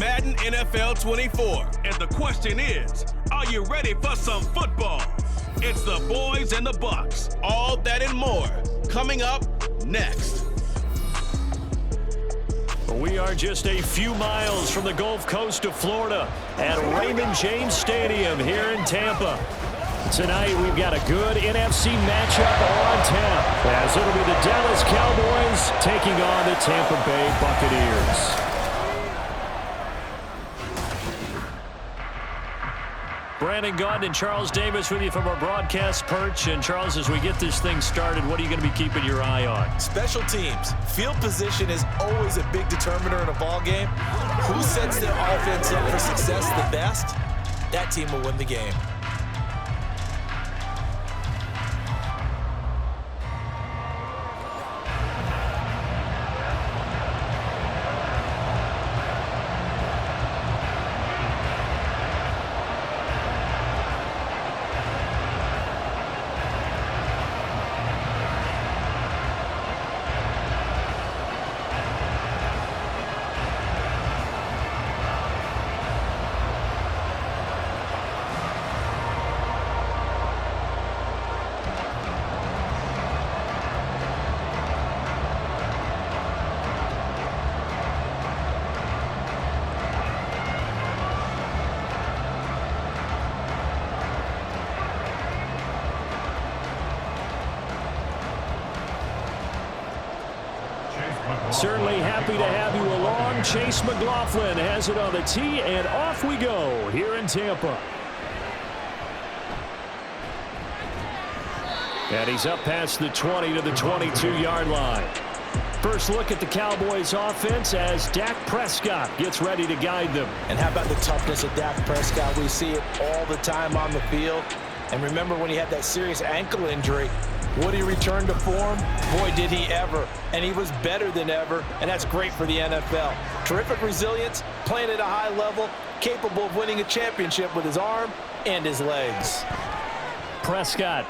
Madden NFL 24. And the question is, are you ready for some football? It's the boys and the Bucks. All that and more coming up next. We are just a few miles from the Gulf Coast of Florida at Raymond James Stadium here in Tampa. Tonight, we've got a good NFC matchup on tap, as it'll be the Dallas Cowboys taking on the Tampa Bay Buccaneers. Brandon Gaudin and Charles Davis with you from our broadcast perch. And Charles, as we get this thing started, what are you going to be keeping your eye on? Special teams. Field position is always a big determiner in a ball game. Who sets their offense up for success the best? That team will win the game. Certainly happy to have you along. Chase McLaughlin has it on the tee, and off we go here in Tampa. And he's up past the 20 to the 22-yard line. First look at the Cowboys offense as Dak Prescott gets ready to guide them. And how about the toughness of Dak Prescott? We see it all the time on the field. And remember when he had that serious ankle injury, would he return to form? Boy, did he ever. And he was better than ever, and that's great for the NFL. Terrific resilience, playing at a high level, capable of winning a championship with his arm and his legs. Prescott,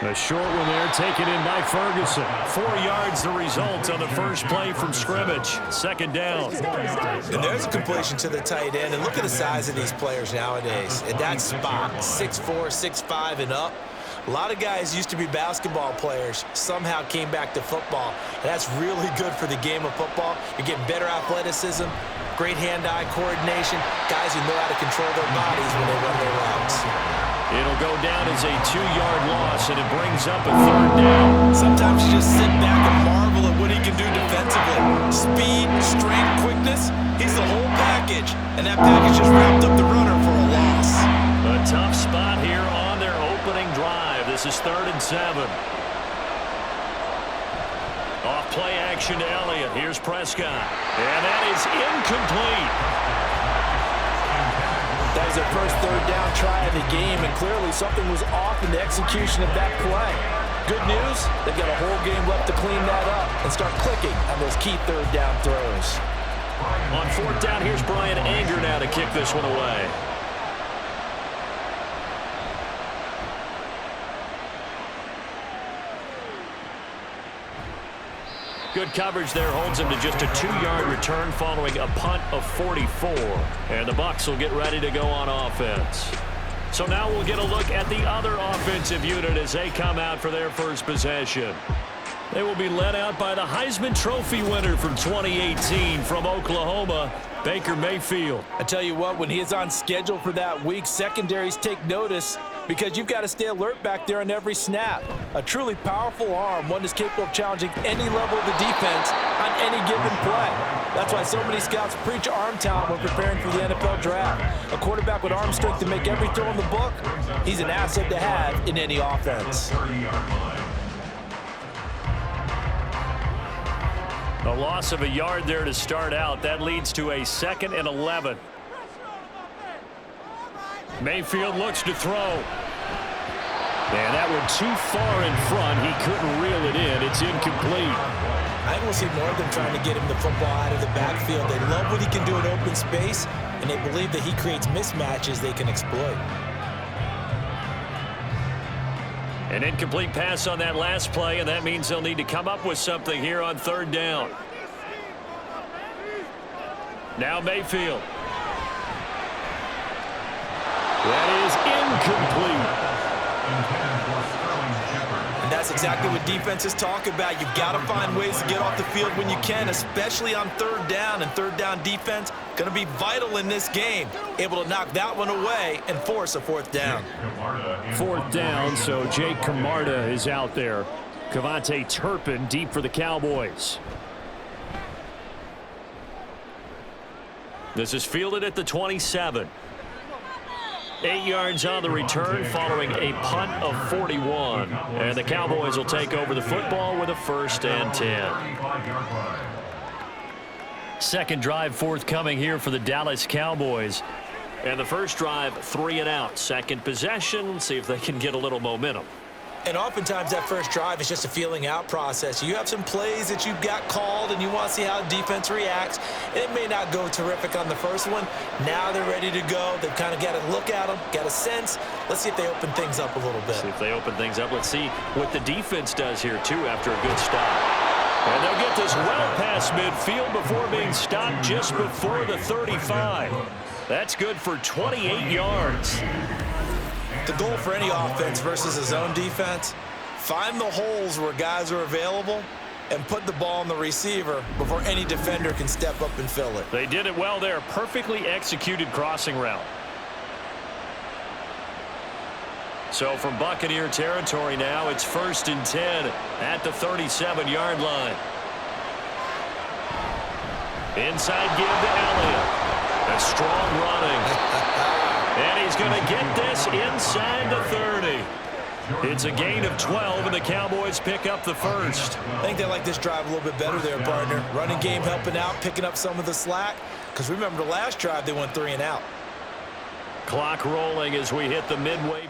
a short one there, taken in by Ferguson. 4 yards the result on the first play from scrimmage. Second down. And there's a completion to the tight end. And look at the size of these players nowadays. At that spot, 6'4", 6'5", and up. A lot of guys used to be basketball players, somehow came back to football. And that's really good for the game of football. You're getting better athleticism, great hand-eye coordination, guys who know how to control their bodies when they run their routes. It'll go down as a 2-yard loss, and it brings up a third down. Sometimes you just sit back and marvel at what he can do defensively. Speed, strength, quickness, he's the whole package. And that package just wrapped up the runner for a loss. A tough spot here on their opening drive. This is 3rd and 7. Off play action to Elliott. Here's Prescott. And that is incomplete. That was their first third down try of the game, and clearly something was off in the execution of that play. Good news, they've got a whole game left to clean that up and start clicking on those key third down throws. On 4th down, here's Brian Anger now to kick this one away. Good coverage there, holds him to just a 2-yard return following a punt of 44. And the Bucs will get ready to go on offense. So now we'll get a look at the other offensive unit as they come out for their first possession. They will be led out by the Heisman Trophy winner from 2018 from Oklahoma, Baker Mayfield. I tell you what, when he is on schedule for that week, secondaries take notice because you've got to stay alert back there on every snap. A truly powerful arm, one that's capable of challenging any level of the defense on any given play. That's why so many scouts preach arm talent when preparing for the NFL draft. A quarterback with arm strength to make every throw in the book, he's an asset to have in any offense. A loss of a yard there to start out. That leads to a 2nd and 11. Mayfield looks to throw. And that one too far in front. He couldn't reel it in. It's incomplete. I think we'll see more of them trying to get him the football out of the backfield. They love what he can do in open space, and they believe that he creates mismatches they can exploit. An incomplete pass on that last play, and that means they'll need to come up with something here on 3rd down. Now Mayfield. That is incomplete. And that's exactly what defenses talk about. You've got to find ways to get off the field when you can, especially on third down. And third down defense going to be vital in this game. Able to knock that one away and force a fourth down. Fourth down, so Jake Camarda is out there. Cavante Turpin deep for the Cowboys. This is fielded at the 27. 8 yards on the return following a punt of 41. And the Cowboys will take over the football with a 1st and 10. Second drive forthcoming here for the Dallas Cowboys. And the first drive, 3 and out. Second possession, see if they can get a little momentum. And oftentimes that first drive is just a feeling out process. You have some plays that you've got called and you want to see how the defense reacts. It may not go terrific on the first one. Now they're ready to go. They've kind of got to look at them, got a sense. Let's see if they open things up a little bit. See if they open things up. Let's see what the defense does here, too, after a good stop. And they'll get this well past midfield before being stopped just before the 35. That's good for 28 yards. The goal for any offense versus a zone defense, find the holes where guys are available and put the ball on the receiver before any defender can step up and fill it. They did it well there. Perfectly executed crossing route. So from Buccaneer territory now, it's 1st and 10 at the 37-yard line. Inside give to Elliott. That's strong running. And he's going to get this inside the 30. It's a gain of 12, and the Cowboys pick up the first. I think they like this drive a little bit better there, partner. Running game helping out, picking up some of the slack. Because remember, the last drive, they went 3 and out. Clock rolling as we hit the midway.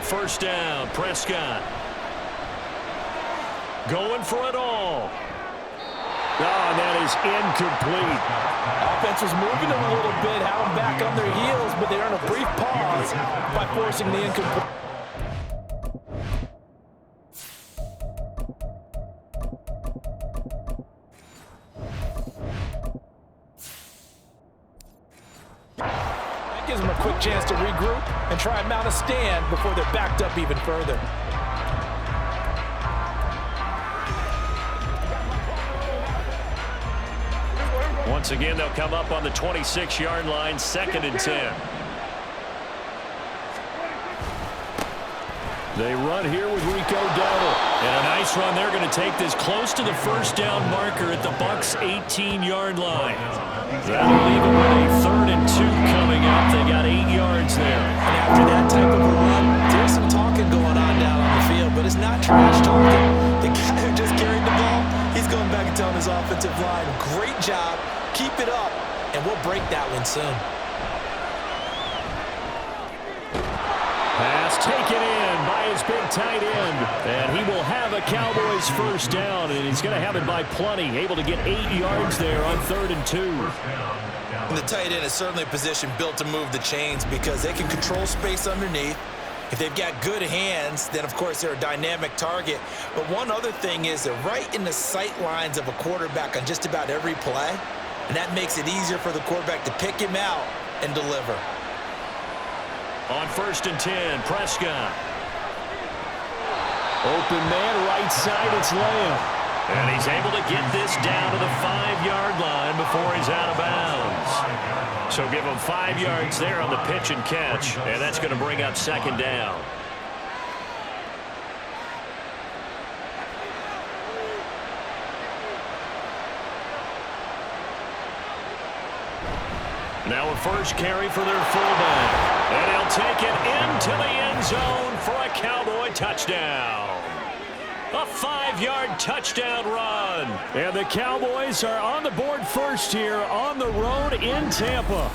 First down, Prescott. Going for it all. Oh, and that is incomplete. Offense was moving them a little bit, had them back on their heels, but they earn a brief pause by forcing the incomplete. That gives them a quick chance to regroup and try and mount a stand before they're backed up even further. Once again, they'll come up on the 26-yard line, 2nd and 10. They run here with Rico Dowdle. And a nice run. They're going to take this close to the first down marker at the Bucs' 18-yard line. That'll leave them with a 3rd and 2 coming up. They got 8 yards there. And after that type of a run, there's some talking going on down on the field, but it's not trash talking. The guy who just carried the ball, he's going back and telling his offensive line, great job. Keep it up, and we'll break that one soon. Pass taken in by his big tight end. And he will have a Cowboys first down, and he's going to have it by plenty. Able to get 8 yards there on 3rd and 2. And the tight end is certainly a position built to move the chains because they can control space underneath. If they've got good hands, then, of course, they're a dynamic target. But one other thing is they're right in the sight lines of a quarterback on just about every play. And that makes it easier for the quarterback to pick him out and deliver. On 1st and 10, Prescott. Open man, right side, it's Lamb. And he's able to get this down to the 5-yard line before he's out of bounds. So give him 5 yards there on the pitch and catch, and that's going to bring up 2nd down. Now a first carry for their fullback. And he'll take it into the end zone for a Cowboy touchdown. A 5-yard touchdown run. And the Cowboys are on the board first here on the road in Tampa.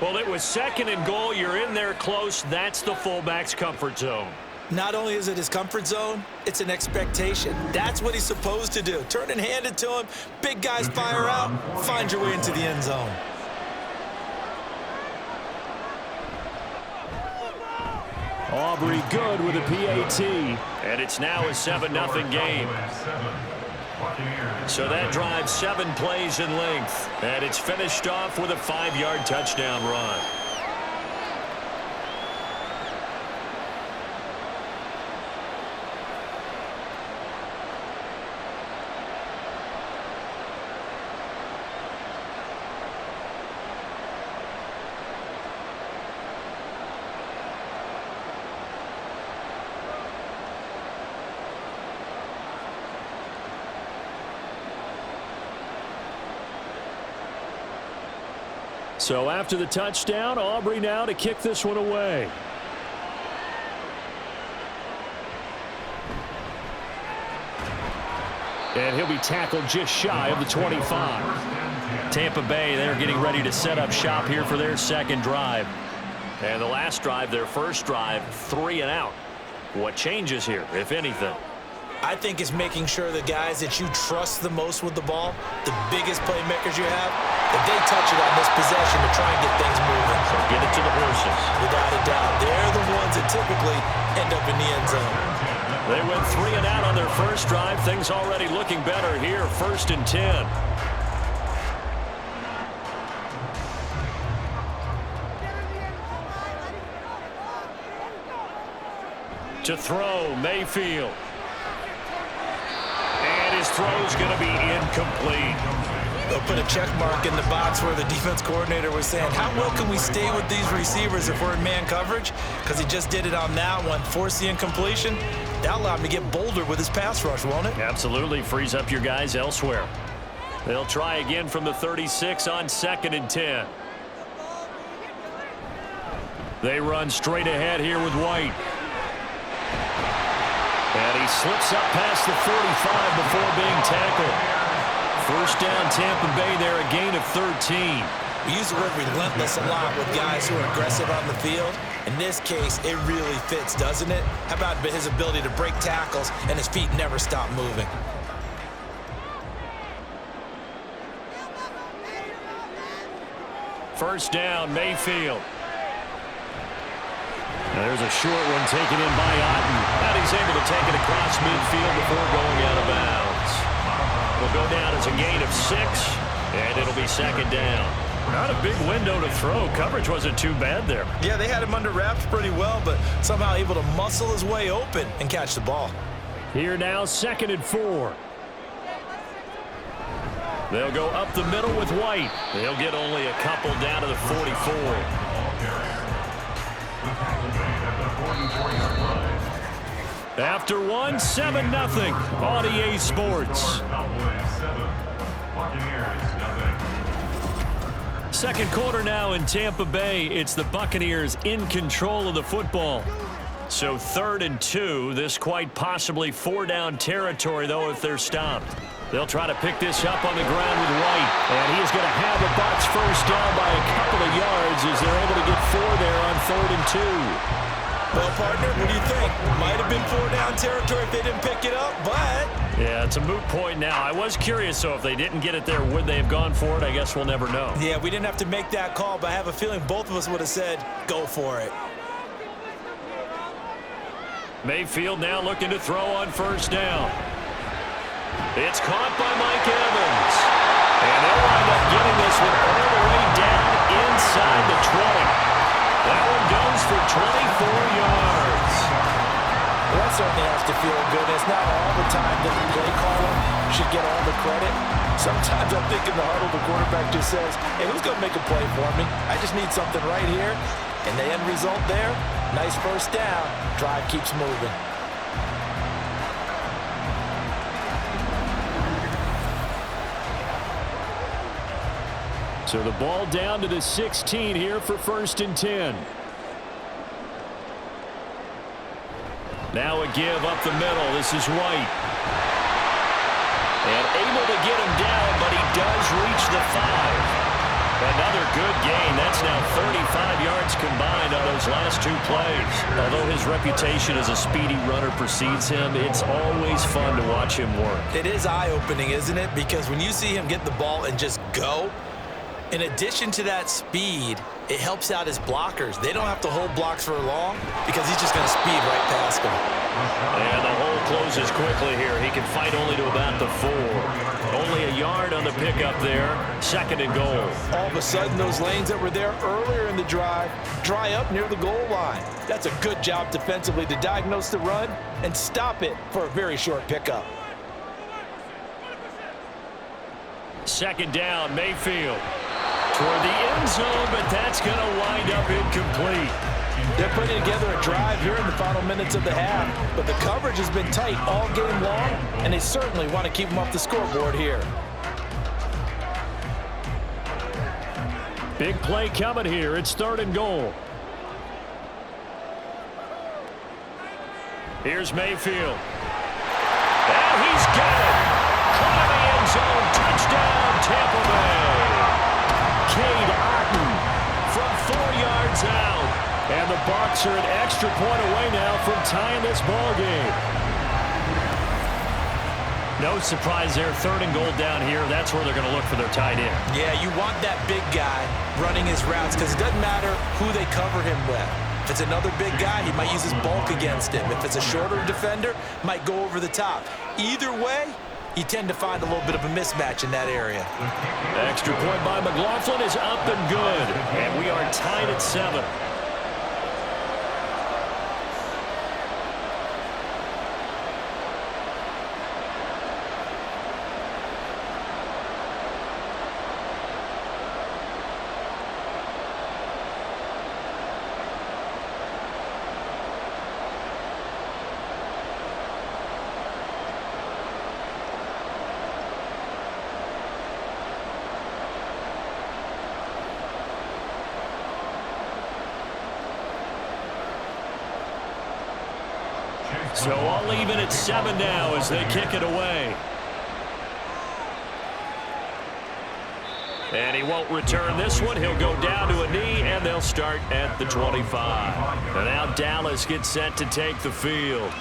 Well, it was 2nd and goal. You're in there close. That's the fullback's comfort zone. Not only is it his comfort zone, it's an expectation. That's what he's supposed to do. Turn and hand it to him. Big guys fire out. Find your way into the end zone. Aubrey good with a PAT. And it's now a 7-0 game. So that drive 7 plays in length, and it's finished off with a 5-yard touchdown run. So after the touchdown, Aubrey now to kick this one away. And he'll be tackled just shy of the 25. Tampa Bay, they're getting ready to set up shop here for their second drive. And the last drive, their first drive, 3 and out. What changes here, if anything? I think it's making sure the guys that you trust the most with the ball, the biggest playmakers you have, that they touch it on this possession to try and get things moving. So get it to the horses. Without a doubt. They're the ones that typically end up in the end zone. They went 3 and out on their first drive. Things already looking better here. 1st and 10. To throw, Mayfield. And his throw's going to be incomplete. They'll put a check mark in the box where the defense coordinator was saying, how well can we stay with these receivers if we're in man coverage? Because he just did it on that one, force the incompletion. That allowed him to get bolder with his pass rush, won't it? Absolutely. Frees up your guys elsewhere. They'll try again from the 36 on 2nd and 10. They run straight ahead here with White. And he slips up past the 45 before being tackled. First down, Tampa Bay there, a gain of 13. We use the word relentless a lot with guys who are aggressive on the field. In this case, it really fits, doesn't it? How about his ability to break tackles and his feet never stop moving? First down, Mayfield. There's a short one taken in by Otten. And he's able to take it across midfield before going out of bounds. Will go down as a gain of 6, and it'll be 2nd down. Not a big window to throw. Coverage wasn't too bad there. Yeah, they had him under wraps pretty well, but somehow able to muscle his way open and catch the ball. Here now, 2nd and 4. They'll go up the middle with White. They'll get only a couple down to the 44. After 1, 7-0 on EA Sports. Second quarter now in Tampa Bay. It's the Buccaneers in control of the football. So 3rd and 2. This quite possibly 4-down territory, though, if they're stopped. They'll try to pick this up on the ground with White. And he is going to have the Bucs first down by a couple of yards as they're able to get 4 there on 3rd and 2. Well, partner, what do you think? Might have been 4-down territory if they didn't pick it up, but... Yeah, it's a moot point now. I was curious, so if they didn't get it there, would they have gone for it? I guess we'll never know. Yeah, we didn't have to make that call, but I have a feeling both of us would have said, go for it. Mayfield now looking to throw on 1st down. It's caught by Mike Evans. And they'll wind up getting this one all the way down inside the 20. That one goes for 24 yards. Well, that certainly has to feel good. It's not all the time that the play caller should get all the credit. Sometimes I think in the huddle, the quarterback just says, hey, who's going to make a play for me? I just need something right here. And the end result there, nice first down. Drive keeps moving. So the ball down to the 16 here for 1st and 10. Now a give up the middle. This is White. And able to get him down, but he does reach the 5. Another good gain. That's now 35 yards combined on those last 2 plays. Although his reputation as a speedy runner precedes him, it's always fun to watch him work. It is eye-opening, isn't it? Because when you see him get the ball and just go, In addition to that speed, it helps out his blockers. They don't have to hold blocks for long because he's just going to speed right past them. And the hole closes quickly here. He can fight only to about the 4. Only a yard on the pickup there. 2nd and goal. All of a sudden, those lanes that were there earlier in the drive dry up near the goal line. That's a good job defensively to diagnose the run and stop it for a very short pickup. 2nd down, Mayfield. Toward the end zone, but that's going to wind up incomplete. They're putting together a drive here in the final minutes of the half, but the coverage has been tight all game long, and they certainly want to keep them off the scoreboard here. Big play coming here. It's 3rd and goal. Here's Mayfield. And he's got it. Caught in the end zone. Touchdown, Tampa Bay. Cade Otton from 4 yards out. And the Bucs are an extra point away now from tying this ball game. No surprise there. 3rd and goal down here. That's where they're going to look for their tight end. Yeah, you want that big guy running his routes because it doesn't matter who they cover him with. If it's another big guy, he might use his bulk against him. If it's a shorter defender, might go over the top. Either way, you tend to find a little bit of a mismatch in that area. Extra point by McLaughlin is up and good. And we are tied at 7. So all even at 7 now as they kick it away. And he won't return this one. He'll go down to a knee, and they'll start at the 25. And now Dallas gets set to take the field.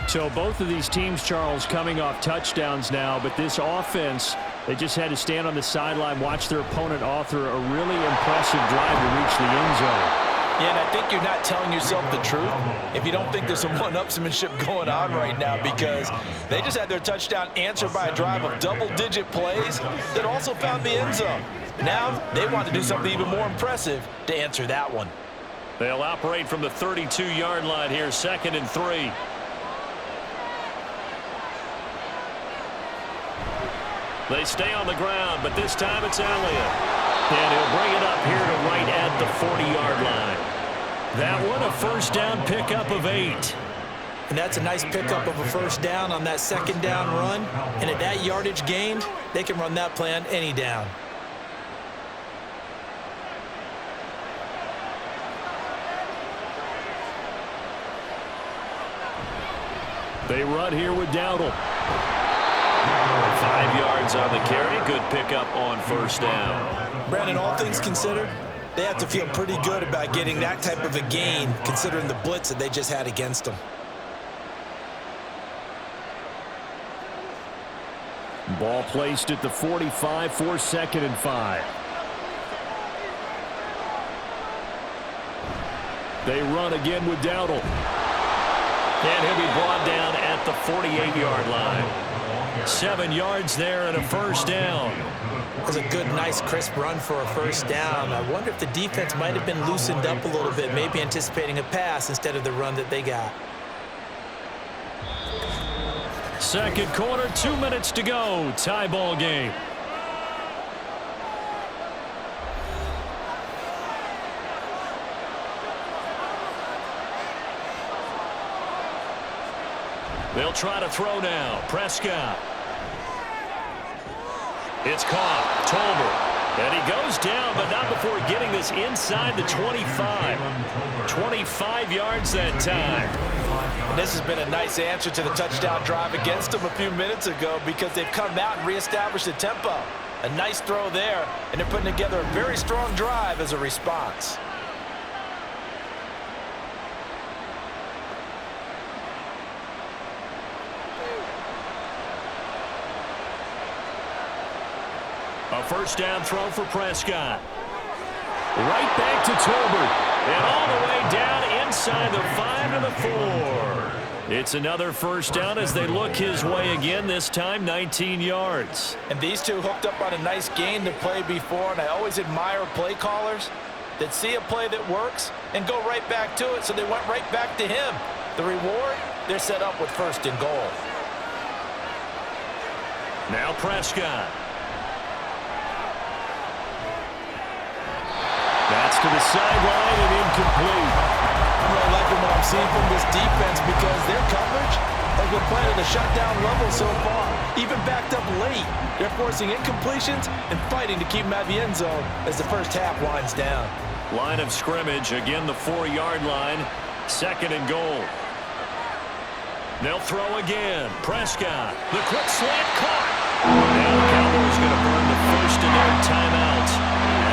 So both of these teams, Charles, coming off touchdowns now, but this offense, they just had to stand on the sideline, watch their opponent author a really impressive drive to reach the end zone. Yeah, and I think you're not telling yourself the truth if you don't think there's some one-upsmanship going on right now, because they just had their touchdown answered by a drive of double-digit plays that also found the end zone. Now they want to do something even more impressive to answer that one. They'll operate from the 32-yard line here, 2nd and 3. They stay on the ground, but this time it's Elliott. And he'll bring it up here to right at the 40-yard line. That one, a first down pickup of 8. And that's a nice pickup of a first down on that 2nd down run. And at that yardage gained, they can run that play on any down. They run here with Dowdle. 5 yards on the carry. Good pickup on first down. Brandon, all things considered, they have to feel pretty good about getting that type of a gain considering the blitz that they just had against them. Ball placed at the 45 for 2nd and 5. They run again with Dowdle. And he'll be brought down at the 48-yard line. 7 yards there and a first down. It was a good, nice, crisp run for a first down. I wonder if the defense might have been loosened up a little bit, maybe anticipating a pass instead of the run that they got. Second quarter, 2 minutes to go. Tie ball game. They'll try to throw now. Prescott. It's caught. Tolbert. And he goes down, but not before getting this inside the 25. 25 yards that time. And this has been a nice answer to the touchdown drive against them a few minutes ago because they've come out and reestablished the tempo. A nice throw there, and they're putting together a very strong drive as a response. A first down throw for Prescott. Right back to Tolbert. And all the way down inside the 5 to the 4. It's another first down as they look his way again, this time 19 yards. And these two hooked up on a nice game that played before, and I always admire play callers that see a play that works and go right back to it, so they went right back to him. The reward, they're set up with first and goal. Now Prescott. That's to the sideline and incomplete. I'm really liking what I'm seeing from this defense because their coverage has been playing at a shutdown level so far. Even backed up late, they're forcing incompletions and fighting to keep them out of the end zone as the first half winds down. Line of scrimmage, again the 4-yard line, second and goal. They'll throw again. Prescott, the quick slant caught. Now the Cowboys going to burn the first of their timeouts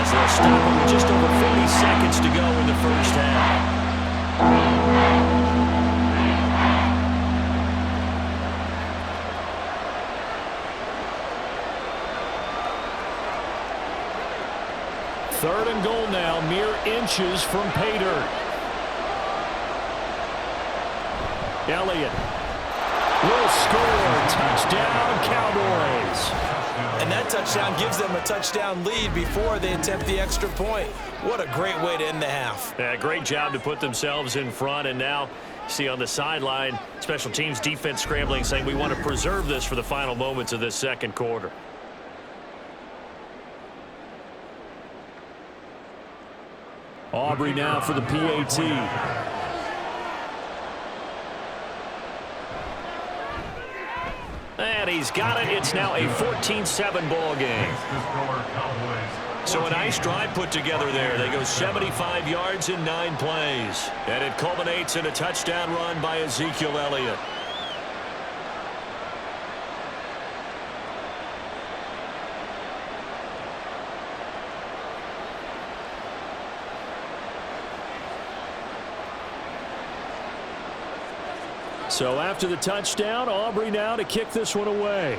as they'll stop it with just over 40 seconds to go in the first half. Third and goal now, mere inches from pay dirt. Elliott will score. Touchdown, Cowboys. And that touchdown gives them a touchdown lead before they attempt the extra point. What a great way to end the half. Yeah, great job to put themselves in front. And now, see on the sideline, special teams defense scrambling, saying we want to preserve this for the final moments of this second quarter. Aubrey now for the PAT. And he's got it. It's now a 14-7 ball game. So a nice drive put together there. They go 75 yards in 9 plays. And it culminates in a touchdown run by Ezekiel Elliott. So after the touchdown, Aubrey now to kick this one away.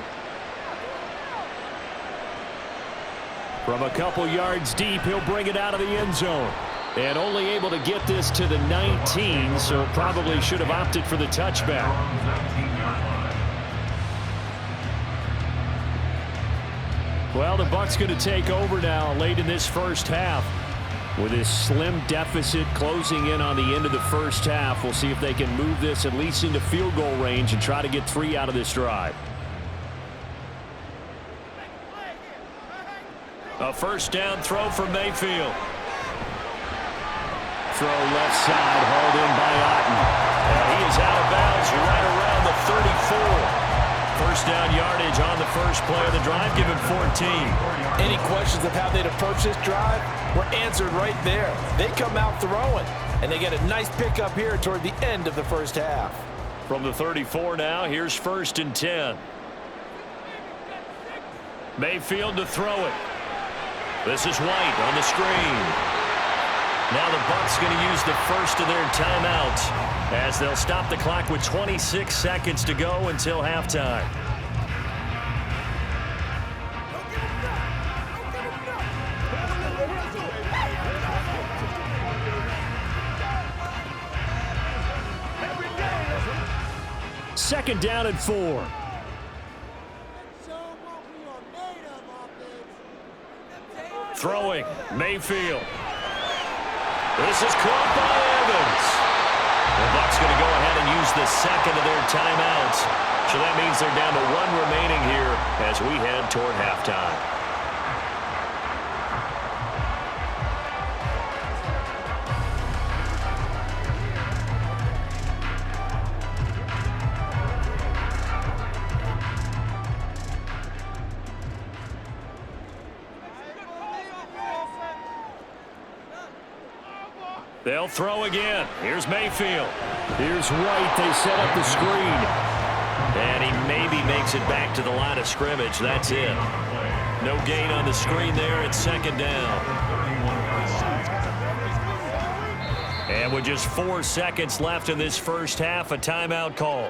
From a couple yards deep, he'll bring it out of the end zone. And only able to get this to the 19, so probably should have opted for the touchback. Well, the Bucs going to take over now late in this first half. With this slim deficit closing in on the end of the first half, we'll see if they can move this at least into field goal range and try to get 3 out of this drive. A first down throw for Mayfield. Throw left side, hauled in by Otten. And he is out of bounds right around the 34. First down yardage on the first play of the drive, give him 14. Any questions of how they'd approach this drive were answered right there. They come out throwing, and they get a nice pickup here toward the end of the first half. From the 34 now, here's 1st and 10. Mayfield to throw it. This is White on the screen. Now the Bucs going to use the first of their timeouts as they'll stop the clock with 26 seconds to go until halftime. Second down and 4. Throwing, Mayfield. This is caught by Evans. The Bucs going to go ahead and use the second of their timeouts. So that means they're down to 1 remaining here as we head toward halftime. They'll throw again. Here's Mayfield. Here's White. They set up the screen. And he maybe makes it back to the line of scrimmage. That's it. No gain on the screen there. It's second down. And with just 4 seconds left in this first half, a timeout call.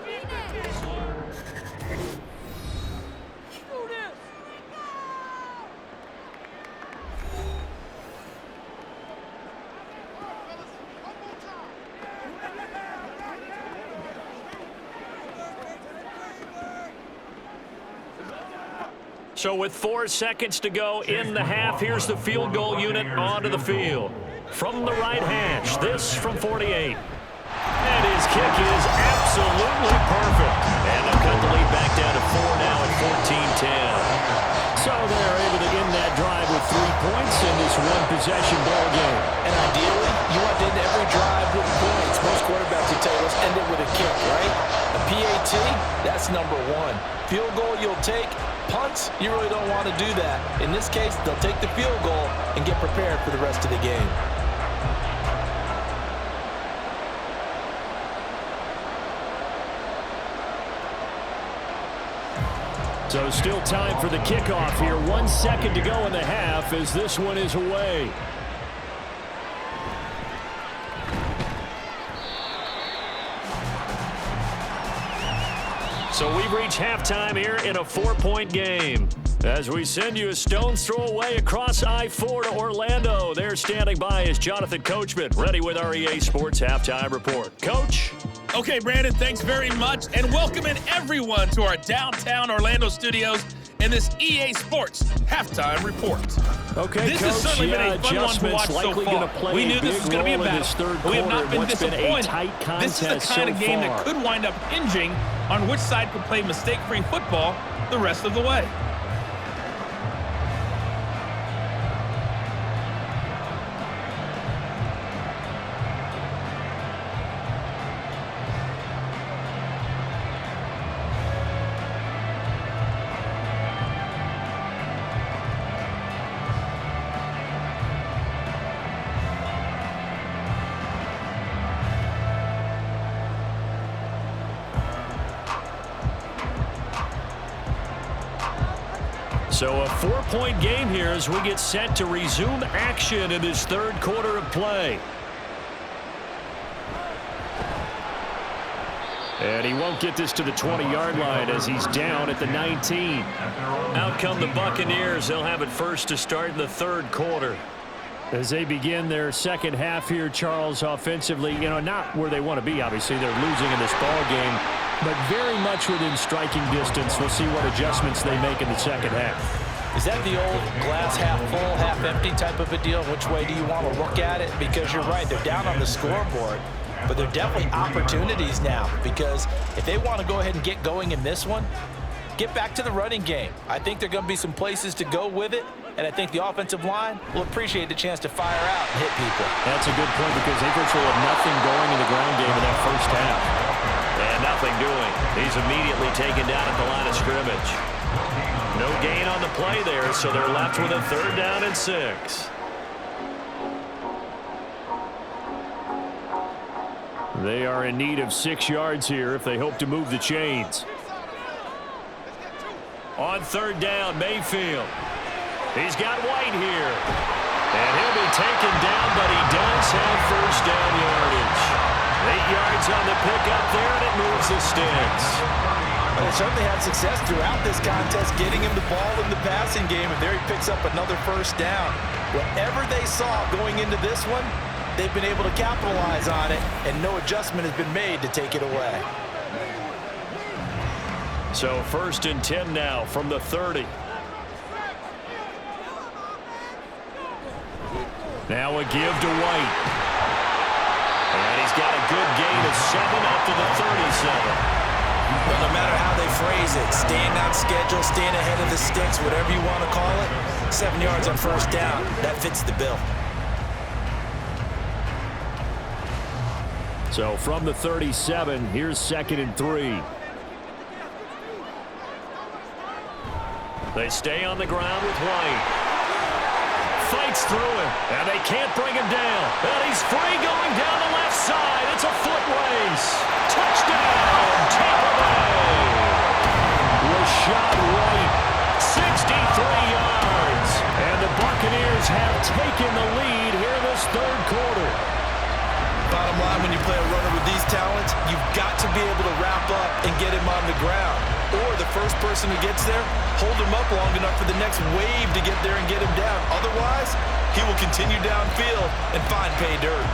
So with 4 seconds to go in the half, here's the field goal unit onto the field. From the right hash, this from 48. And his kick is absolutely perfect. And they'll cut the lead back down to 4 now at 14-10. So they're able to end that drive with 3 points in this one-possession ball game. And ideally, you want to end every drive with points. Most quarterbacks will tell you, let's end it with a kick, right? A PAT, that's number 1. Field goal you'll take. Punts, you really don't want to do that. In this case, they'll take the field goal and get prepared for the rest of the game. So still time for the kickoff here. 1 second to go in the half as this one is away. So we've reached halftime here in a 4-point game. As we send you a stone's throw away across I-4 to Orlando. There standing by is Jonathan Coachman, ready with our EA Sports Halftime Report. Coach? Okay, Brandon, thanks very much, and welcome in everyone to our downtown Orlando studios in this EA Sports Halftime Report. Okay, this has certainly been a fun one to watch so far. We knew this was going to be a battle, but we have not been disappointed. This is the kind of game that could wind up hinging on which side could play mistake-free football the rest of the way. So a 4-point game here as we get set to resume action in this third quarter of play. And he won't get this to the 20-yard line as he's down at the 19. Out come the Buccaneers. They'll have it first to start in the third quarter. As they begin their second half here, Charles, offensively, not where they want to be, obviously. They're losing in this ball game, but very much within striking distance. We'll see what adjustments they make in the second half. Is that the old glass half full, half empty type of a deal? Which way do you want to look at it? Because you're right, they're down on the scoreboard, but they're definitely opportunities now, because if they want to go ahead and get going in this one, get back to the running game. I think there are going to be some places to go with it, and I think the offensive line will appreciate the chance to fire out and hit people. That's a good point because they virtually have nothing going in the ground game in that first half. And nothing doing. He's immediately taken down at the line of scrimmage. No gain on the play there, so they're left with a 3rd down and 6. They are in need of 6 yards here if they hope to move the chains. On 3rd down, Mayfield. He's got White here. And he'll be taken down, but he does have 1st down yardage. 8 yards on the pickup there, and it moves the sticks. Well, they certainly had success throughout this contest getting him the ball in the passing game, and there he picks up another 1st down. Whatever they saw going into this one, they've been able to capitalize on it, and no adjustment has been made to take it away. So 1st and 10 now from the 30. Now a give to White. And he's got a good gain of 7 up to the 37. Well, no matter how they phrase it, staying on schedule, staying ahead of the sticks, whatever you want to call it, 7 yards on 1st down, that fits the bill. So from the 37, here's 2nd and 3. They stay on the ground with White. Fights through him, and they can't bring him down. And he's free going down the left side. It's a foot race. Touchdown, Tampa Bay. Rashad White, 63 yards. And the Buccaneers have taken the lead here in this third quarter. Bottom line, when you play a runner with these talents, you've got to be able to wrap up and get him on the ground. Or the first person who gets there, hold him up long enough for the next wave to get there and get him down. Otherwise, he will continue downfield and find pay dirt.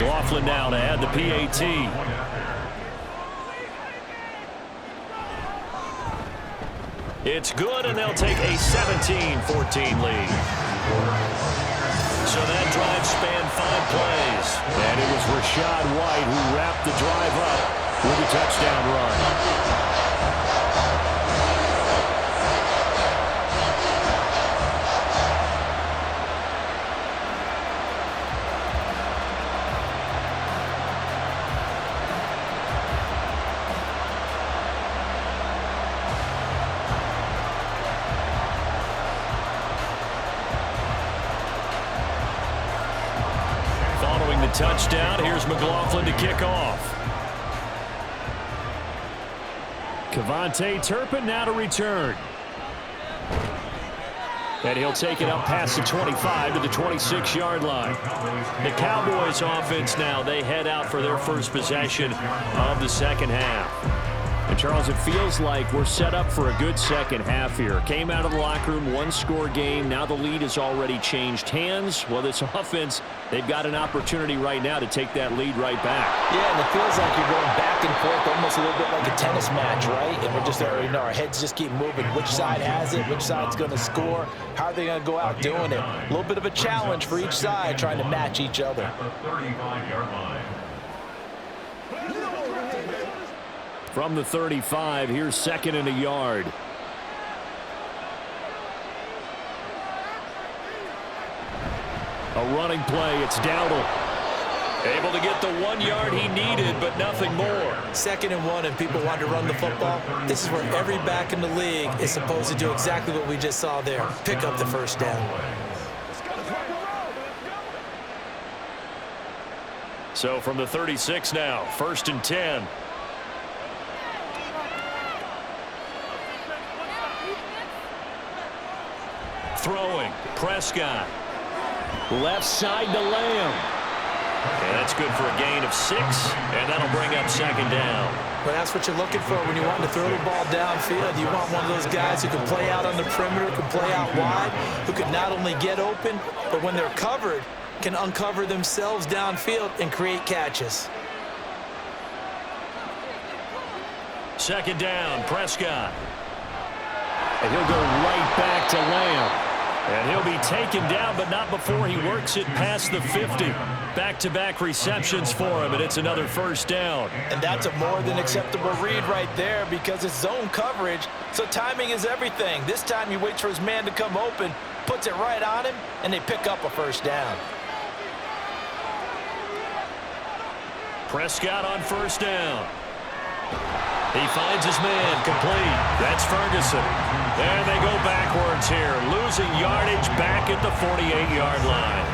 McLaughlin now to add the PAT. It's good, and they'll take a 17-14 lead. So that drive spanned 5 plays. And it was Rachaad White who wrapped the drive up with a touchdown run. Touchdown. Here's McLaughlin to kick off. Kevontae Turpin now to return. And he'll take it up past the 25 to the 26-yard line. The Cowboys offense now, they head out for their first possession of the second half. And Charles, it feels like we're set up for a good second half here. Came out of the locker room, 1-score game. Now the lead has already changed hands. Well, this offense, they've got an opportunity right now to take that lead right back. Yeah, and it feels like you're going back and forth, almost a little bit like a tennis match, right? And we're just already know our heads just keep moving. Which side has it? Which side's going to score? How are they going to go out doing it? A little bit of a challenge for each side, trying to match each other. From the 35, here's 2nd and a yard. A running play, it's Dowdle. Able to get the 1 yard he needed, but nothing more. 2nd and 1, and people want to run the football. This is where every back in the league is supposed to do exactly what we just saw there. Pick up the first down. So from the 36 now, 1st and 10. Throwing, Prescott. Left side to Lamb. And that's good for a gain of 6, and that'll bring up 2nd down. Well, that's what you're looking for when you want to throw the ball downfield. You want one of those guys who can play out on the perimeter, can play out wide, who can not only get open, but when they're covered, can uncover themselves downfield and create catches. 2nd down, Prescott. And he'll go right back to Lamb. And he'll be taken down, but not before he works it past the 50. Back-to-back receptions for him, and it's another 1st down. And that's a more than acceptable read right there because it's zone coverage, so timing is everything. This time he waits for his man to come open, puts it right on him, and they pick up a 1st down. Prescott on 1st down. He finds his man, complete. That's Ferguson. And they go backwards here, losing yardage back at the 48-yard line.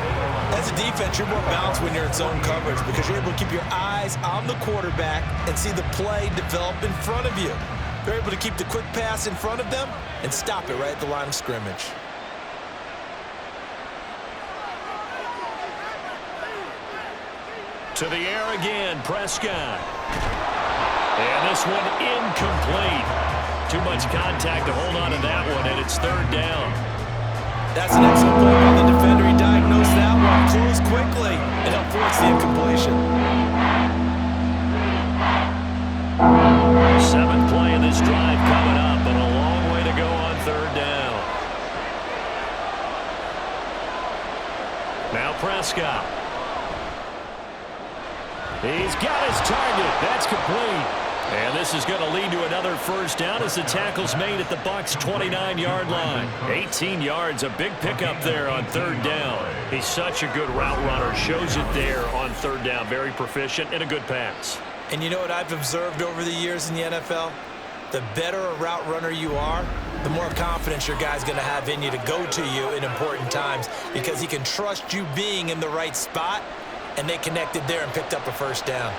As a defense, you're more balanced when you're in zone coverage because you're able to keep your eyes on the quarterback and see the play develop in front of you. You're able to keep the quick pass in front of them and stop it right at the line of scrimmage. To the air again, Prescott. And this one incomplete. Too much contact to hold on to that one, and it's 3rd down. That's an excellent play by the defender. He diagnosed that one, closed quickly, and helped force the incompletion. 7th play of this drive coming up, and a long way to go on 3rd down. Now Prescott. He's got his target. That's complete. And this is going to lead to another 1st down as the tackle's made at the Bucs' 29-yard line. 18 yards, a big pickup there on 3rd down. He's such a good route runner. Shows it there on 3rd down. Very proficient and a good pass. And you know what I've observed over the years in the NFL? The better a route runner you are, the more confidence your guy's going to have in you to go to you in important times because he can trust you being in the right spot, and they connected there and picked up a 1st down.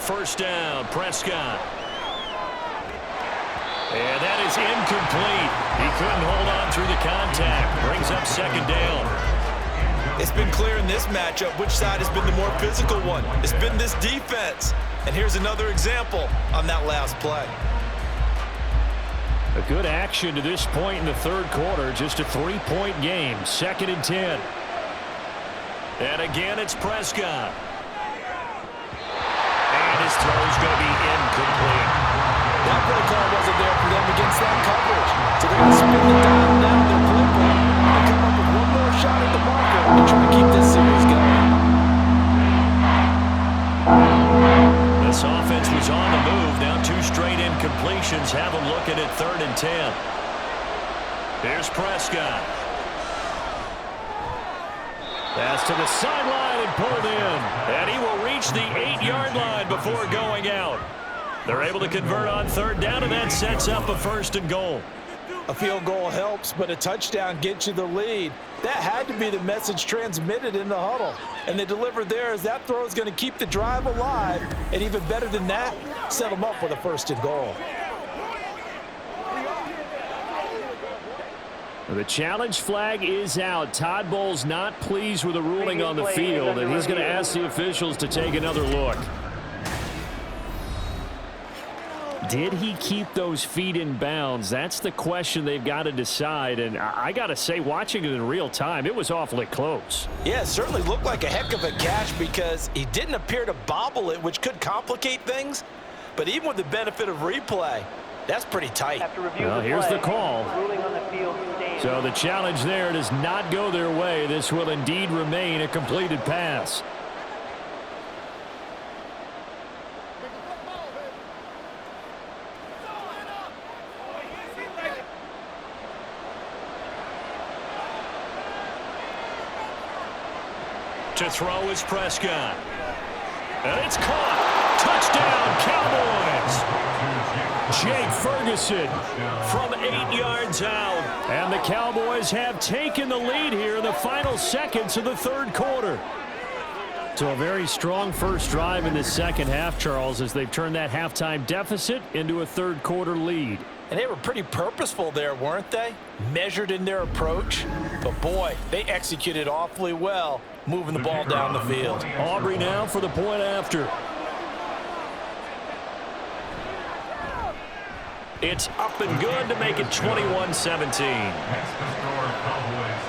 1st down, Prescott. And that is incomplete. He couldn't hold on through the contact. Brings up 2nd down. It's been clear in this matchup which side has been the more physical one. It's been this defense. And here's another example on that last play. A good action to this point in the 3rd quarter. Just a 3-point game. 2nd and 10. And again, it's Prescott. And his throw's going to be incomplete. That play call wasn't there for them against that coverage. So they're going to spin the dial down their playbook and come up with one more shot at the marker to try to keep this series going. This offense was on the move. Now 2 straight incompletions have them looking at 3rd and 10. Here's Prescott. Pass to the sideline and pulled in. And he will reach the 8-yard line before going out. They're able to convert on 3rd down, and that sets up a 1st and goal. A field goal helps, but a touchdown gets you the lead. That had to be the message transmitted in the huddle. And they delivered there as that throw is going to keep the drive alive. And even better than that, set them up with a 1st and goal. The challenge flag is out. Todd Bowles not pleased with the ruling on the field, and he's going to ask the officials to take another look. Did he keep those feet in bounds? That's the question they've got to decide. And I got to say, watching it in real time, it was awfully close. Yeah, it certainly looked like a heck of a catch because he didn't appear to bobble it, which could complicate things. But even with the benefit of replay, that's pretty tight. Well, here's the call. So the challenge there does not go their way. This will indeed remain a completed pass. To throw is Prescott. And it's caught. Touchdown, Cowboys. Jake Ferguson from 8 yards out. And the Cowboys have taken the lead here in the final seconds of the 3rd quarter. So a very strong first drive in the second half, Charles, as they've turned that halftime deficit into a 3rd quarter lead. And they were pretty purposeful there, weren't they? Measured in their approach. But, boy, they executed awfully well, moving the ball down the field. Aubrey now for the point after. It's up and good to make it 21-17.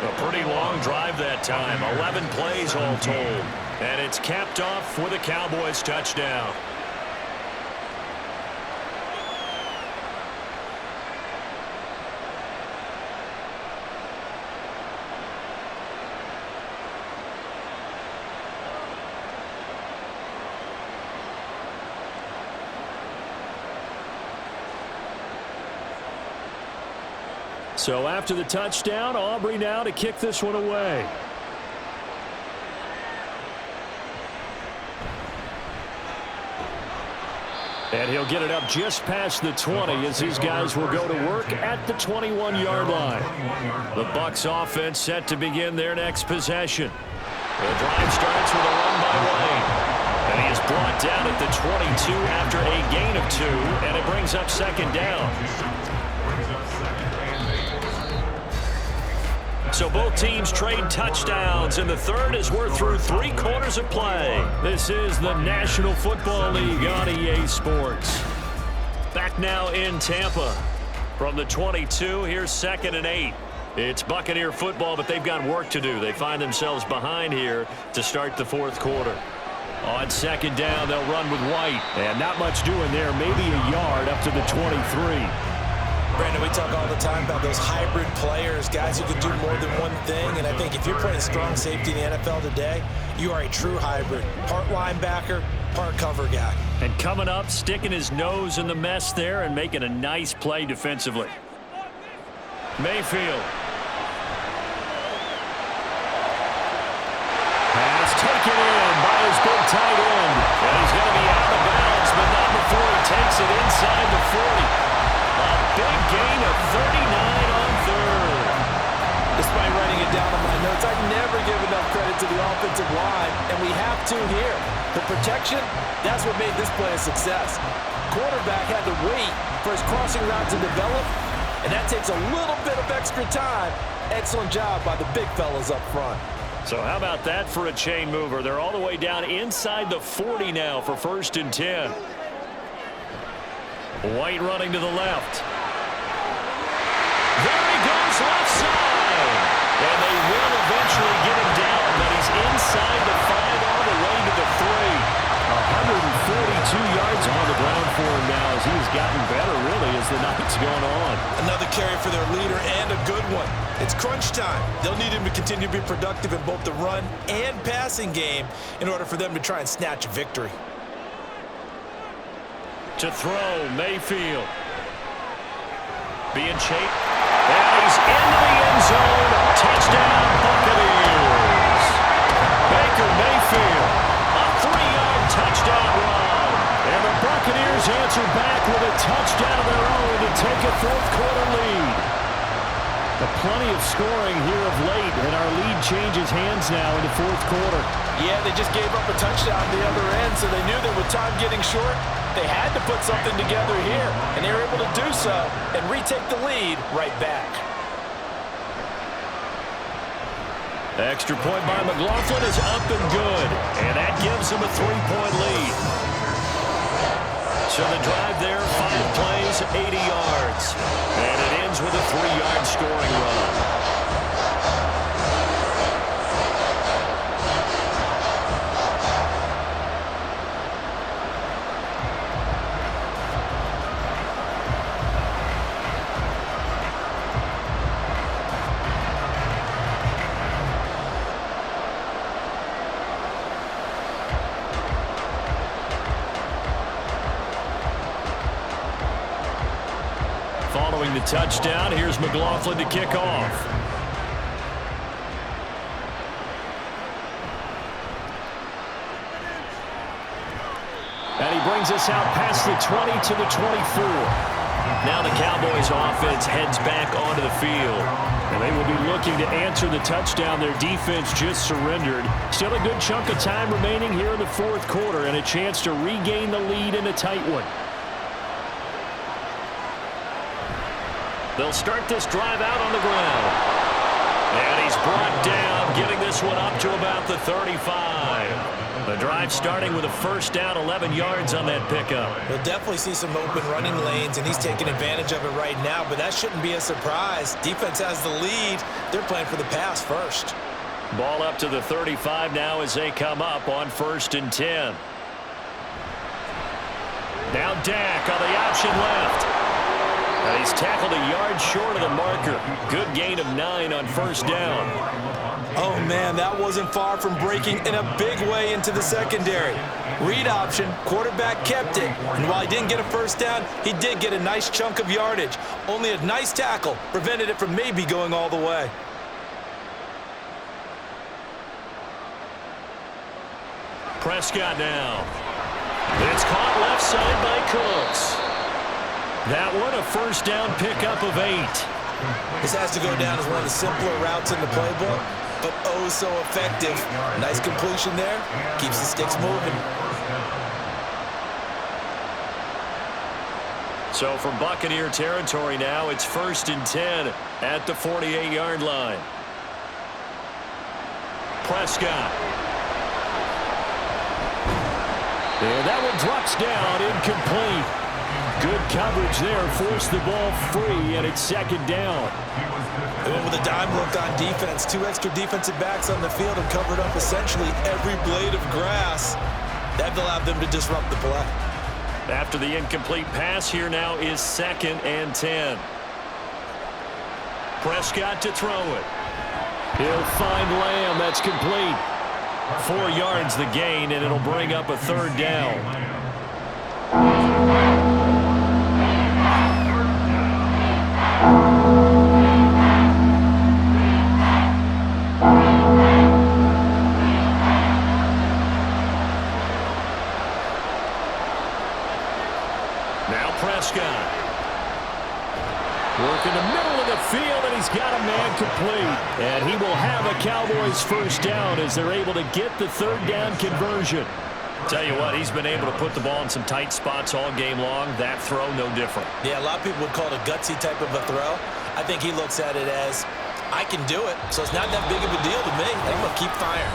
A pretty long drive that time. 11 plays all told. And it's capped off with a Cowboys touchdown. So after the touchdown, Aubrey now to kick this one away. And he'll get it up just past the 20 as these guys will go to work at the 21-yard line. The Bucs offense set to begin their next possession. The drive starts with a run by Wayne. And he is brought down at the 22 after a gain of 2, and it brings up 2nd down. So both teams trade touchdowns in the 3rd as we're through 3 quarters of play. This is the National Football League on EA Sports. Back now in Tampa. From the 22, here's 2nd and 8. It's Buccaneer football, but they've got work to do. They find themselves behind here to start the 4th quarter. On 2nd down, they'll run with White. And not much doing there, maybe a yard up to the 23. Brandon, we talk all the time about those hybrid players, guys who can do more than one thing. And I think if you're playing strong safety in the NFL today, you are a true hybrid. Part linebacker, part cover guy. And coming up, sticking his nose in the mess there and making a nice play defensively. Mayfield. Pass taken in by his big tight end. And he's going to be out of bounds, but not before he takes it inside the 40. Big gain of 39 on 3rd. Despite writing it down on my notes, I never give enough credit to the offensive line, and we have to here. The protection, that's what made this play a success. Quarterback had to wait for his crossing route to develop, and that takes a little bit of extra time. Excellent job by the big fellas up front. So how about that for a chain mover? They're all the way down inside the 40 now for 1st and 10. White running to the left. There he goes left side. And they will eventually get him down, but he's inside for him now as he's gotten better, really, as the night's going on. Another carry for their leader and a good one. It's crunch time. They'll need him to continue to be productive in both the run and passing game in order for them to try and snatch a victory. To throw, Mayfield. Being chased. And he's into the end zone. Touchdown, Buccaneers. Baker Mayfield. A 3-yard touchdown run. And the Buccaneers answer back with a touchdown of their own to take a fourth-quarter lead. Plenty of scoring here of late, and our lead changes hands now in the fourth quarter. Yeah, they just gave up a touchdown at the other end, so they knew that with time getting short, they had to put something together here, and they were able to do so and retake the lead right back. Extra point by McLaughlin is up and good, and that gives them a 3-point lead. So the drive there, 5 plays, 80 yards. And it ends with a 3-yard scoring run. Following the touchdown, here's McLaughlin to kick off. And he brings us out past the 20 to the 24. Now the Cowboys offense heads back onto the field. And they will be looking to answer the touchdown their defense just surrendered. Still a good chunk of time remaining here in the fourth quarter and a chance to regain the lead in a tight one. They'll start this drive out on the ground. And he's brought down, getting this one up to about the 35. The drive starting with a first down, 11 yards on that pickup. We'll definitely see some open running lanes, and he's taking advantage of it right now, but that shouldn't be a surprise. Defense has the lead. They're playing for the pass first. Ball up to the 35 now as they come up on 1st and 10. Now Dak on the option left. And he's tackled a yard short of the marker. Good gain of 9 on first down. Oh, man, that wasn't far from breaking in a big way into the secondary. Read option, quarterback kept it. And while he didn't get a first down, he did get a nice chunk of yardage. Only a nice tackle prevented it from maybe going all the way. Prescott now. It's caught left side by Cooks. That one, a first down pickup of 8. This has to go down as one of the simpler routes in the playbook, but oh so effective. Nice completion there. Keeps the sticks moving. So from Buccaneer territory now, it's 1st and 10 at the 48-yard line. Prescott. And that one drops down, incomplete. Good coverage there, forced the ball free, and it's 2nd down. They went with a dime look on defense. 2 extra defensive backs on the field and covered up essentially every blade of grass. That allowed them to disrupt the play. After the incomplete pass, here now is 2nd and 10. Prescott to throw it. He'll find Lamb. That's complete. 4 yards the gain, and it'll bring up a 3rd down. Prescott. Work in the middle of the field, and he's got a man complete. And he will have a Cowboys first down as they're able to get the 3rd down conversion. Tell you what, he's been able to put the ball in some tight spots all game long. That throw, no different. Yeah, a lot of people would call it a gutsy type of a throw. I think he looks at it as, I can do it, so it's not that big of a deal to me. I'm going to keep firing.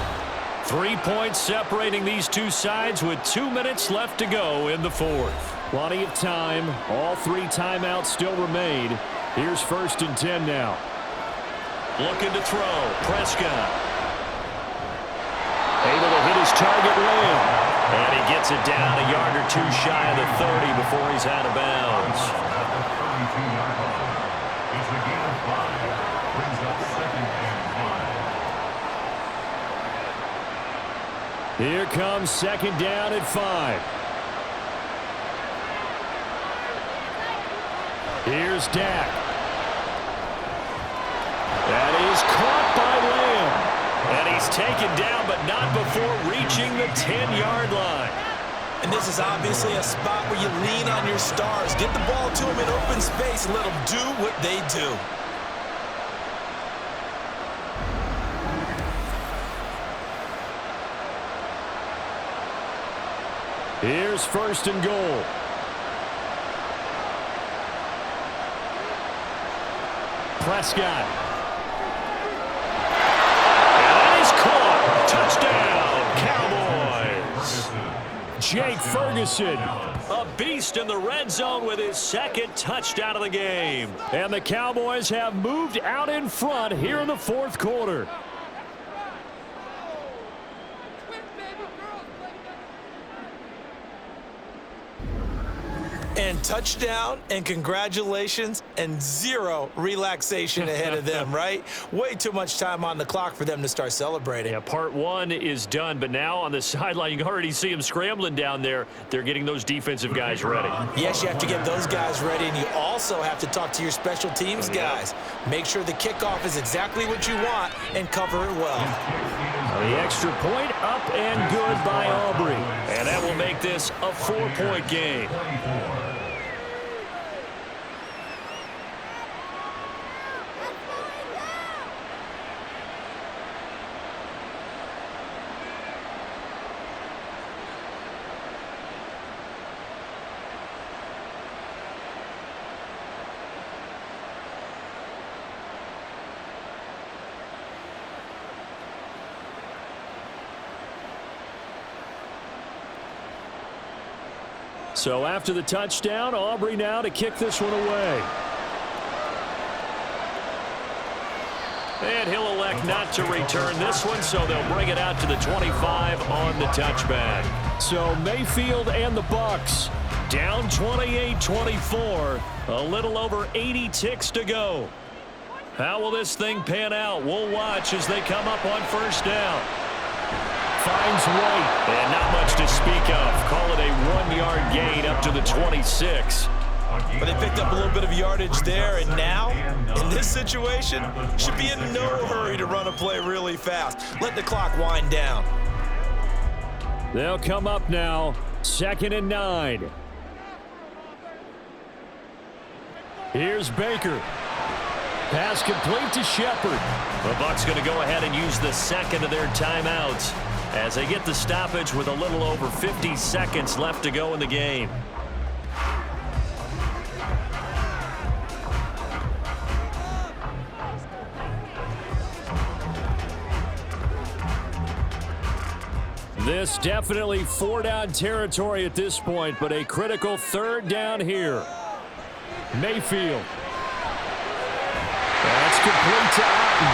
3 points separating these two sides with 2 minutes left to go in the 4th. Plenty of time. All 3 timeouts still remain. Here's 1st and 10 now. Looking to throw. Prescott. Able to hit his his target Lamb. And he gets it down a yard or two shy of the 30 before he's out of bounds. Here comes second down at 5. Here's Dak. That is caught by Lamb. And he's taken down, but not before reaching the 10-yard line. And this is obviously a spot where you lean on your stars. Get the ball to them in open space and let them do what they do. Here's first and goal. Prescott. And that is caught. Touchdown, Cowboys. Jake Ferguson, a beast in the red zone with his second touchdown of the game. And the Cowboys have moved out in front here in the fourth quarter. And touchdown, and congratulations, and zero relaxation ahead of them, right? Way too much time on the clock for them to start celebrating. Yeah, part one is done, but now on the sideline, you can already see them scrambling down there. They're getting those defensive guys ready. Yes, you have to get those guys ready, and you also have to talk to your special teams guys. Make sure the kickoff is exactly what you want and cover it well. The extra point up and good by Aubrey. And that will make this a 4-point game. So after the touchdown, Aubrey now to kick this one away. And he'll elect not to return this one, so they'll bring it out to the 25 on the touchback. So Mayfield and the Bucs down 28-24. A little over 80 ticks to go. How will this thing pan out? We'll watch as they come up on first down. Finds White. And not much to speak of. Call it a 1-yard gain up to the 26. But they picked up a little bit of yardage there, and now, in this situation, should be in no hurry to run a play really fast. Let the clock wind down. They'll come up now, 2nd and 9. Here's Baker. Pass complete to Shepard. The Bucs going to go ahead and use the second of their timeouts as they get the stoppage with a little over 50 seconds left to go in the game. This definitely 4-down territory at this point, but a critical 3rd down here. Mayfield. That's complete to Otten.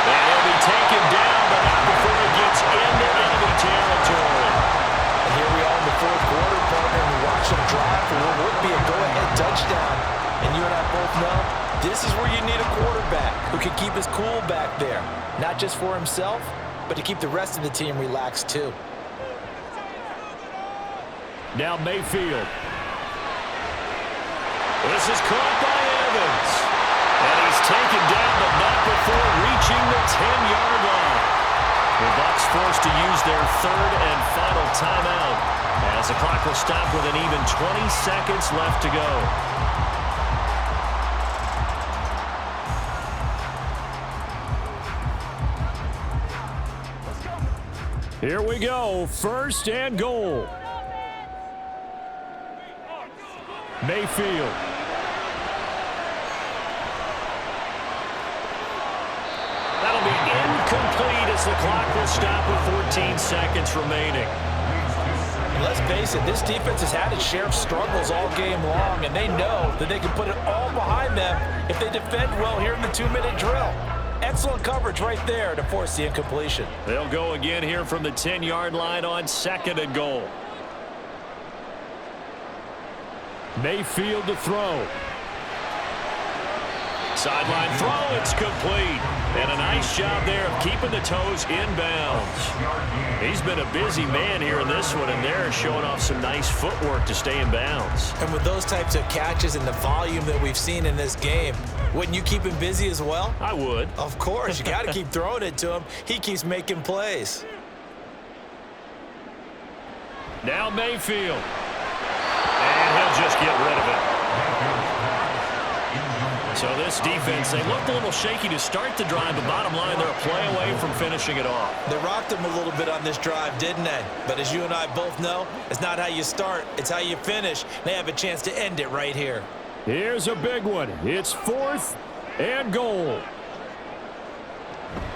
And he'll be taken down, but not before he gets into enemy territory. And here we are in the fourth quarter, partner, and we watch them drive for what would be a go-ahead touchdown. And you and I both know this is where you need a quarterback who can keep his cool back there. Not just for himself, but to keep the rest of the team relaxed too. Now Mayfield. This is caught by Evans. And he's taken down, but not before reaching the 10-yard line. The Bucs forced to use their 3rd and final timeout as the clock will stop with an even 20 seconds left to go. Here we go, 1st and goal. Mayfield. That'll be incomplete as the clock will stop with 14 seconds remaining. Let's face it, this defense has had its share of struggles all game long, and they know that they can put it all behind them if they defend well here in the 2-minute drill. Excellent coverage right there to force the incompletion. They'll go again here from the 10-yard line on 2nd and goal. Mayfield to throw. Sideline throw, it's complete. And a nice job there of keeping the toes in bounds. He's been a busy man here in this one, and they're showing off some nice footwork to stay in bounds. And with those types of catches and the volume that we've seen in this game, wouldn't you keep him busy as well? I would. Of course. You got to keep throwing it to him. He keeps making plays. Now Mayfield. And he'll just get rid of it. So this defense, they looked a little shaky to start the drive, but bottom line, they're a play away from finishing it off. They rocked him a little bit on this drive, didn't they? But as you and I both know, it's not how you start, it's how you finish. They have a chance to end it right here. Here's a big one. It's 4th and goal.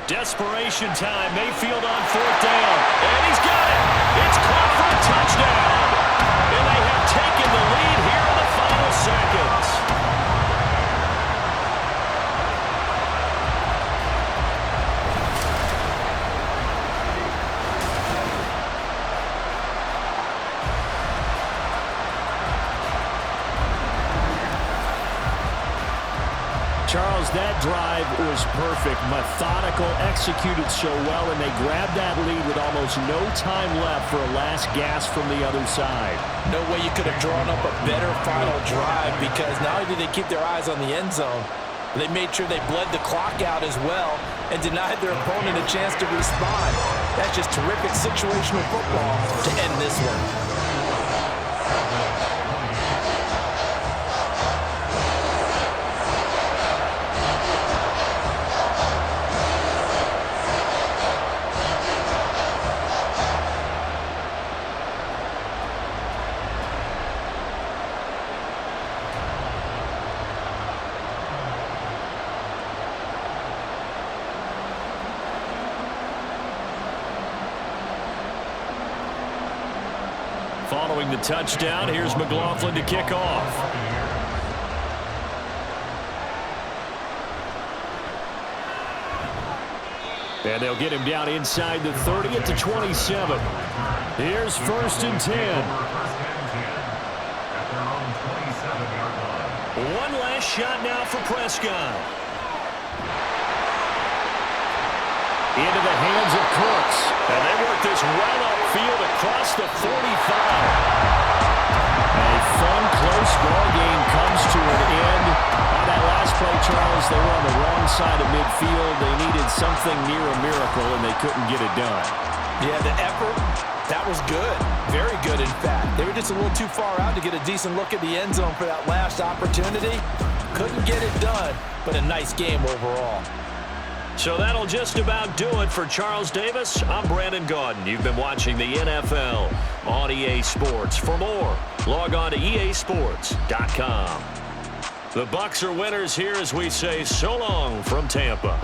Desperation time. Mayfield on 4th down. And he's got it. It's caught for a touchdown. And they have taken the lead here in the final seconds. Charles, that drive was perfect. Methodical, executed so well, and they grabbed that lead with almost no time left for a last gasp from the other side. No way you could have drawn up a better final drive, because not only did they keep their eyes on the end zone, they made sure they bled the clock out as well and denied their opponent a chance to respond. That's just terrific situational football to end this one. Following the touchdown, here's McLaughlin to kick off. And they'll get him down inside the 30 at the 27. Here's 1st and 10. One last shot now for Prescott. Into the hands of Cooks. And they work this well upfield across the 45. A fun, close ball game comes to an end. On that last play, Charles, they were on the wrong side of midfield. They needed something near a miracle, and they couldn't get it done. Yeah, the effort, that was good. Very good, in fact. They were just a little too far out to get a decent look at the end zone for that last opportunity. Couldn't get it done, but a nice game overall. So that'll just about do it for Charles Davis. I'm Brandon Gaudin. You've been watching the NFL on EA Sports. For more, log on to easports.com. The Bucs are winners here as we say so long from Tampa.